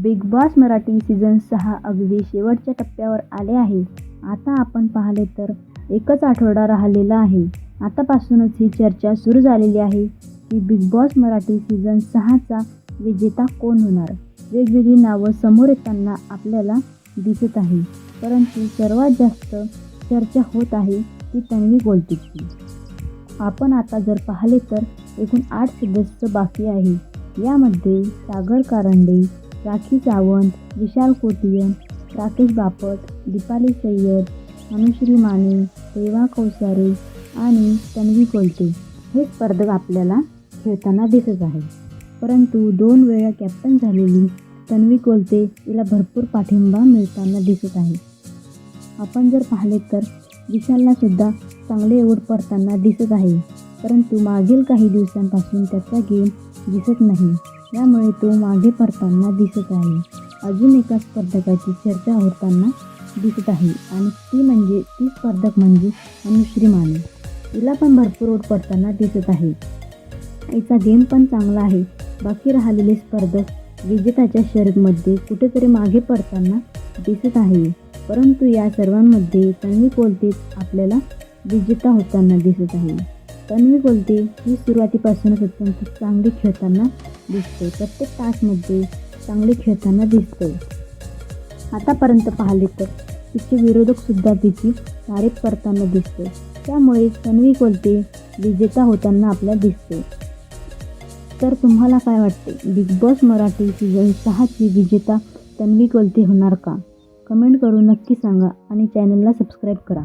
Big boss Marathi season 6 अगदी शेवटच्या टप्प्यावर आले आहे. आता आपण पाहिले तर एकच आठवडा राहिलेला आहे. आतापासूनच ही चर्चा सुरू झालेली आहे की बिग बॉस मराठी सीझन 6चा विजेता कोण होणार. वेगवेगळी नावं समोर येताना आपल्याला दिसत आहे. परंतु सर्वात जास्त चर्चा होत आहे ती तन्वी गोलटेची. आपण आता जर पाहिले तर एकूण 8 सदस्य बाकी आहे. यामध्ये सागर कारंडे, राखी सावंत, विशाल कोटियन, राकेश बापट, दीपाली सय्यद, अनुश्री माने, रेवा कौसारे आणि तन्वी गोलटे हे स्पर्धक आपल्याला खेळताना दिसत आहे. परंतु 2 वेळा कॅप्टन झालेली तन्वी गोलटे हिला भरपूर पाठिंबा मिळताना दिसत आहे. आपण जर पाहिले तर विशालला सुद्धा चांगले ओढ पडताना दिसत आहे. परंतु मागील काही दिवसांपासून त्याचा गेम दिसत नाही. यामुळे तो मागे पडताना दिसत आहे. अजून एका स्पर्धकाची चर्चा होताना दिसत आहे आणि ती स्पर्धक म्हणजे अनुश्री माने. तिला पण भरपूर ओढ पडताना दिसत आहे. हिचा गेम पण चांगला आहे. बाकी राहिलेले स्पर्धक विजेत्याच्या शर्यतीमध्ये कुठेतरी मागे पडताना दिसत आहे. परंतु या सर्वांमध्ये तन्वी गोलटे आपल्याला विजेता होताना दिसत आहे. तन्वी गोलटे ही सुरुवातीपासूनच अत्यंत चांगली खेळताना दिसते. प्रत्येक टास्कमध्ये चांगले खेळताना दिसते. आतापर्यंत पाहिले तर तिचे विरोधकसुद्धा तिची तारीफ करताना दिसते. त्यामुळे तन्वी गोलटे विजेता होताना आपल्याला दिसते. तर तुम्हाला काय वाटते, बिग बॉस मराठी सीझन 6ची विजेता तन्वी गोलटे होणार का? कमेंट करून नक्की सांगा आणि चॅनलला सबस्क्राईब करा.